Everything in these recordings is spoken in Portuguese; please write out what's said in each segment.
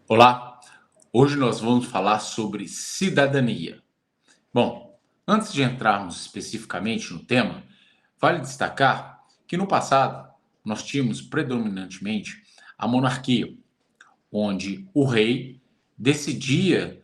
Olá, hoje nós vamos falar sobre cidadania. Bom, antes de entrarmos especificamente no tema, vale destacar que no passado nós tínhamos predominantemente a monarquia, onde o rei decidia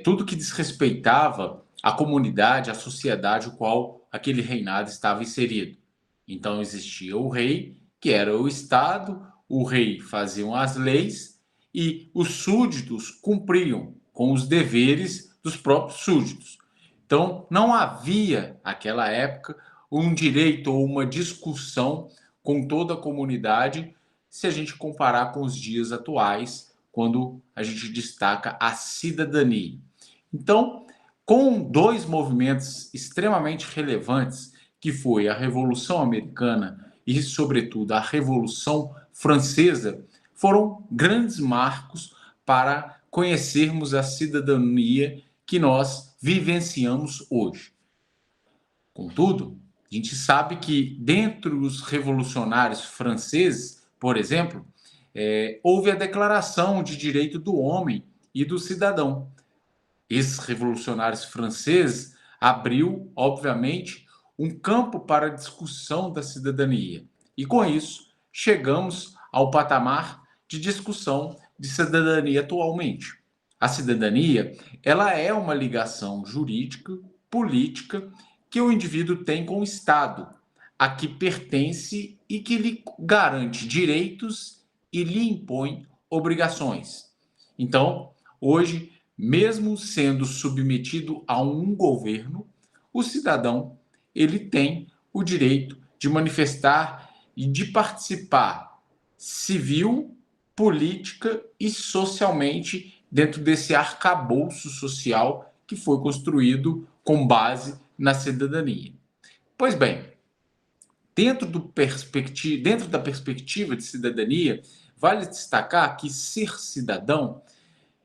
tudo que desrespeitava a comunidade, a sociedade, o qual aquele reinado estava inserido. Então existia o rei, que era o Estado, o rei fazia as leis e os súditos cumpriam com os deveres dos próprios súditos. Então não havia, naquela época, um direito ou uma discussão com toda a comunidade se a gente comparar com os dias atuais, quando a gente destaca a cidadania. Então, com dois movimentos extremamente relevantes, que foi a Revolução Americana e, sobretudo, a Revolução Francesa, foram grandes marcos para conhecermos a cidadania que nós vivenciamos hoje. Contudo, a gente sabe que, dentre os revolucionários franceses, por exemplo, houve a Declaração de Direito do Homem e do Cidadão. Esses revolucionários franceses abriu, obviamente, um campo para a discussão da cidadania. E com isso, chegamos ao patamar de discussão de cidadania atualmente. A cidadania, ela é uma ligação jurídica, política, que o indivíduo tem com o Estado, a que pertence e que lhe garante direitos e lhe impõe obrigações. Então, hoje, mesmo sendo submetido a um governo, o cidadão ele tem o direito de manifestar e de participar civil, política e socialmente dentro desse arcabouço social que foi construído com base na cidadania. Pois bem, dentro da perspectiva de cidadania, vale destacar que ser cidadão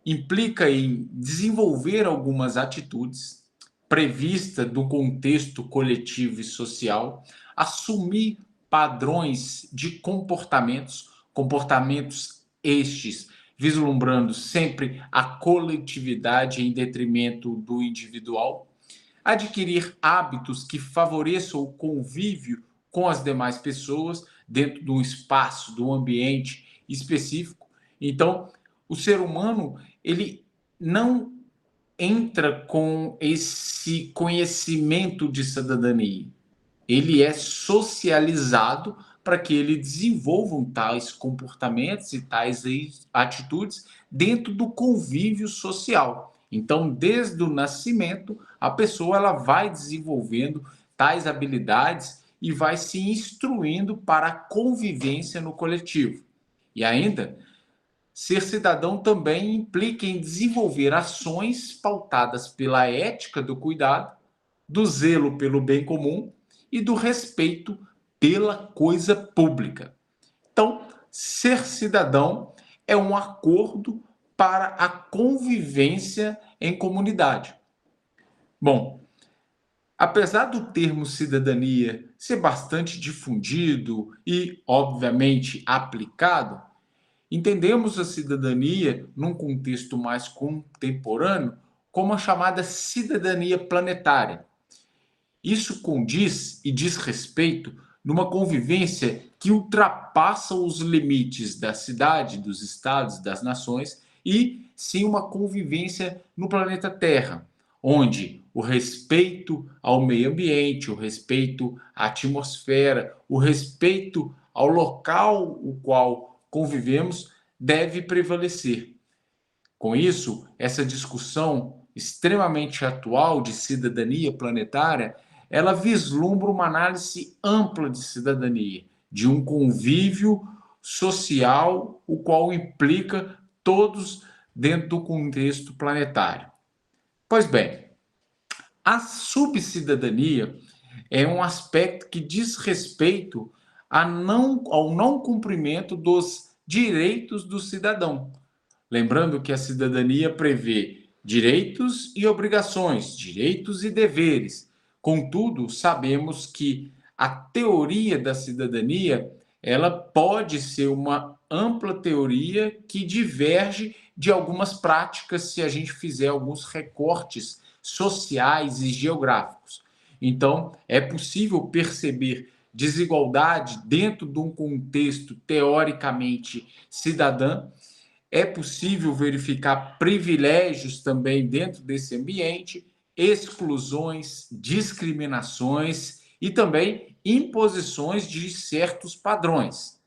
implica em desenvolver algumas atitudes previstas do contexto coletivo e social, assumir padrões de comportamentos estes vislumbrando sempre a coletividade em detrimento do individual, adquirir hábitos que favoreçam o convívio com as demais pessoas dentro de um espaço, de um ambiente específico. Então, o ser humano ele não entra com esse conhecimento de cidadania. Ele é socializado para que ele desenvolva tais comportamentos e tais atitudes dentro do convívio social. Então, desde o nascimento, a pessoa ela vai desenvolvendo tais habilidades e vai se instruindo para a convivência no coletivo. E ainda, ser cidadão também implica em desenvolver ações pautadas pela ética do cuidado, do zelo pelo bem comum e do respeito pela coisa pública. Então, ser cidadão é um acordo para a convivência em comunidade. Bom, apesar do termo cidadania ser bastante difundido e, obviamente, aplicado, entendemos a cidadania, num contexto mais contemporâneo, como a chamada cidadania planetária. Isso condiz e diz respeito numa convivência que ultrapassa os limites da cidade, dos estados, das nações, e sim uma convivência no planeta Terra, onde o respeito ao meio ambiente, o respeito à atmosfera, o respeito ao local o qual convivemos deve prevalecer. Com isso, essa discussão extremamente atual de cidadania planetária, ela vislumbra uma análise ampla de cidadania, de um convívio social, o qual implica todos dentro do contexto planetário. Pois bem, a subcidadania é um aspecto que diz respeito ao não cumprimento dos direitos do cidadão. Lembrando que a cidadania prevê direitos e obrigações, direitos e deveres. Contudo, sabemos que a teoria da cidadania, ela pode ser uma ampla teoria que diverge de algumas práticas se a gente fizer alguns recortes sociais e geográficos. Então, é possível perceber desigualdade dentro de um contexto teoricamente cidadã, é possível verificar privilégios também dentro desse ambiente, exclusões, discriminações e também imposições de certos padrões.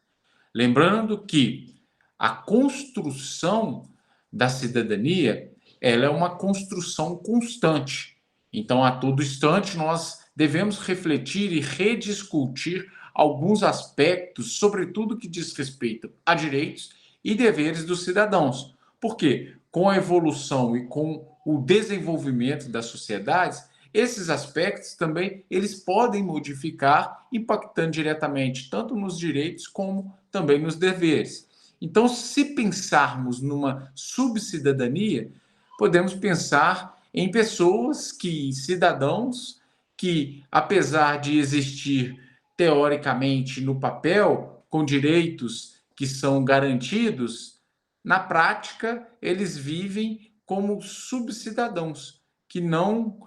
Lembrando que a construção da cidadania, ela é uma construção constante. Então, a todo instante, nós devemos refletir e rediscutir alguns aspectos, sobretudo que diz respeito a direitos e deveres dos cidadãos. Porque com a evolução e com o desenvolvimento das sociedades, esses aspectos também eles podem modificar, impactando diretamente tanto nos direitos como também nos deveres. Então, se pensarmos numa subcidadania, podemos pensar em pessoas cidadãos, que, apesar de existir teoricamente no papel, com direitos que são garantidos, na prática, eles vivem como subcidadãos, que não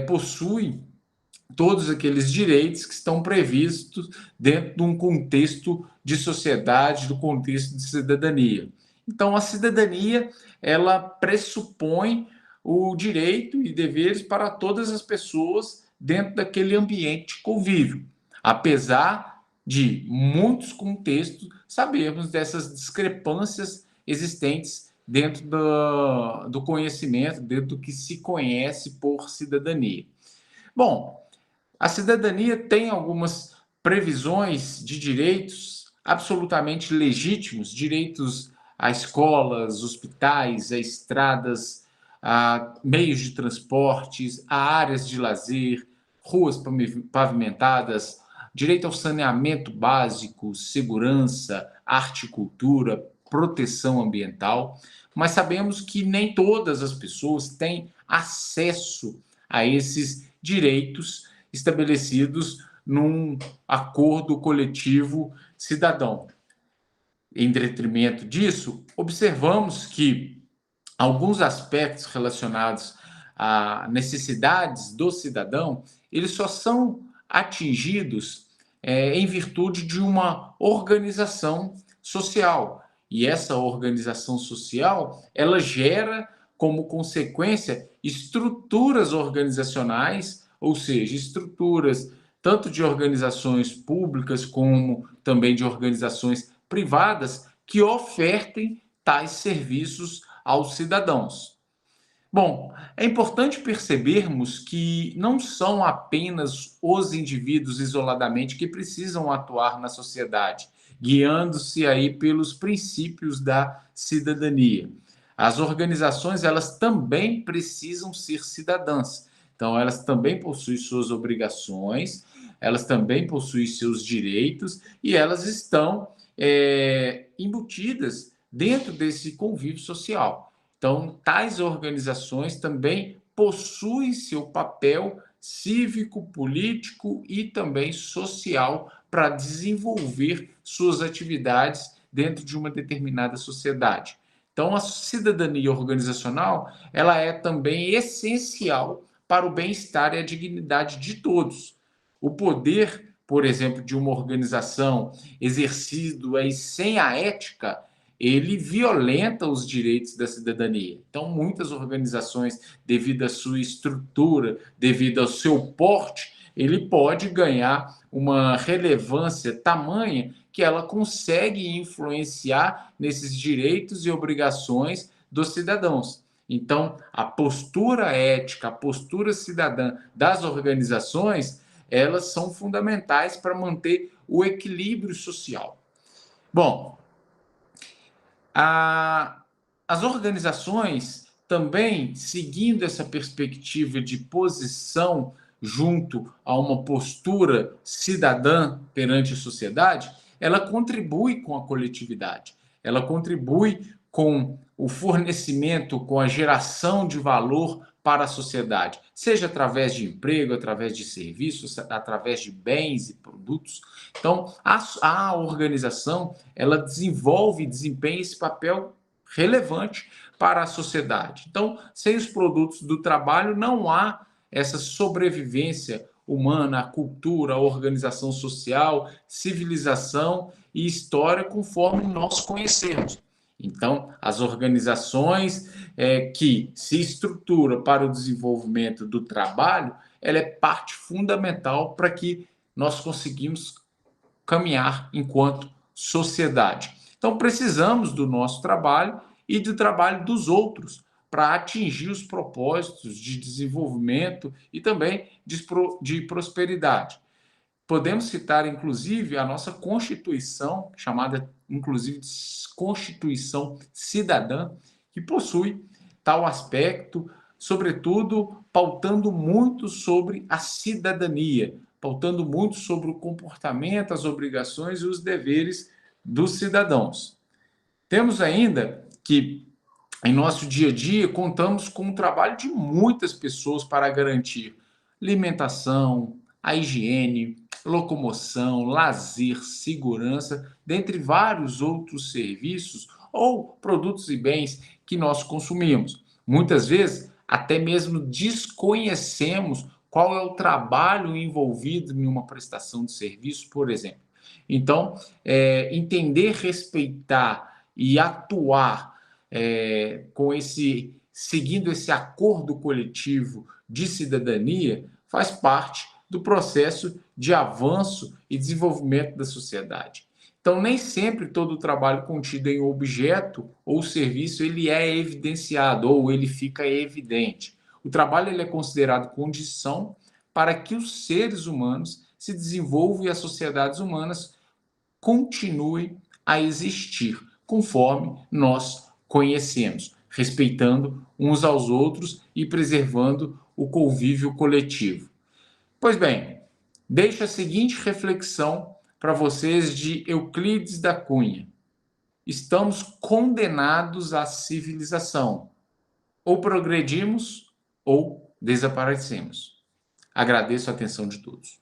possuem todos aqueles direitos que estão previstos dentro de um contexto de sociedade, do contexto de cidadania. Então, a cidadania, ela pressupõe o direito e deveres para todas as pessoas dentro daquele ambiente de convívio. Apesar de muitos contextos sabermos dessas discrepâncias existentes dentro do conhecimento, dentro do que se conhece por cidadania. Bom, a cidadania tem algumas previsões de direitos absolutamente legítimos, direitos a escolas, hospitais, a estradas, a meios de transportes, a áreas de lazer, ruas pavimentadas, direito ao saneamento básico, segurança, arte e cultura, proteção ambiental, mas sabemos que nem todas as pessoas têm acesso a esses direitos estabelecidos num acordo coletivo cidadão. Em detrimento disso, observamos que alguns aspectos relacionados a necessidades do cidadão, eles só são atingidos em virtude de uma organização social. E essa organização social, ela gera como consequência estruturas organizacionais, ou seja, estruturas tanto de organizações públicas como também de organizações privadas que ofertem tais serviços aos cidadãos. Bom, é importante percebermos que não são apenas os indivíduos isoladamente que precisam atuar na sociedade, guiando-se aí pelos princípios da cidadania. As organizações, elas também precisam ser cidadãs. Então, elas também possuem suas obrigações, elas também possuem seus direitos e elas estão embutidas dentro desse convívio social. Então, tais organizações também possuem seu papel cívico, político e também social para desenvolver suas atividades dentro de uma determinada sociedade. Então, a cidadania organizacional, ela é também essencial para o bem-estar e a dignidade de todos. O poder, por exemplo, de uma organização exercido aí sem a ética, ele violenta os direitos da cidadania. Então, muitas organizações, devido à sua estrutura, devido ao seu porte, ele pode ganhar uma relevância tamanha que ela consegue influenciar nesses direitos e obrigações dos cidadãos. Então, a postura ética, a postura cidadã das organizações, elas são fundamentais para manter o equilíbrio social. Bom, as organizações também, seguindo essa perspectiva de posição junto a uma postura cidadã perante a sociedade, ela contribui com a coletividade, ela contribui com o fornecimento, com a geração de valor para a sociedade, seja através de emprego, através de serviços, através de bens e produtos. Então, a organização, ela desenvolve e desempenha esse papel relevante para a sociedade. Então, sem os produtos do trabalho, não há essa sobrevivência humana, a cultura, a organização social, civilização e história conforme nós conhecemos. Então, as organizações que se estruturam para o desenvolvimento do trabalho, ela é parte fundamental para que nós conseguimos caminhar enquanto sociedade. Então, precisamos do nosso trabalho e do trabalho dos outros para atingir os propósitos de desenvolvimento e também de prosperidade. Podemos citar, inclusive, a nossa Constituição, chamada, inclusive, de Constituição Cidadã, que possui tal aspecto, sobretudo pautando muito sobre a cidadania, pautando muito sobre o comportamento, as obrigações e os deveres dos cidadãos. Temos ainda que, em nosso dia a dia, contamos com o trabalho de muitas pessoas para garantir alimentação, a higiene, locomoção, lazer, segurança, dentre vários outros serviços ou produtos e bens que nós consumimos. Muitas vezes, até mesmo desconhecemos qual é o trabalho envolvido em uma prestação de serviço, por exemplo. Então, entender, respeitar e atuar seguindo esse acordo coletivo de cidadania faz parte do processo de avanço e desenvolvimento da sociedade. Então, nem sempre todo o trabalho contido em objeto ou serviço ele é evidenciado ou ele fica evidente. O trabalho ele é considerado condição para que os seres humanos se desenvolvam e as sociedades humanas continuem a existir, conforme nós conhecemos, respeitando uns aos outros e preservando o convívio coletivo. Pois bem, deixo a seguinte reflexão para vocês de Euclides da Cunha. Estamos condenados à civilização. Ou progredimos ou desaparecemos. Agradeço a atenção de todos.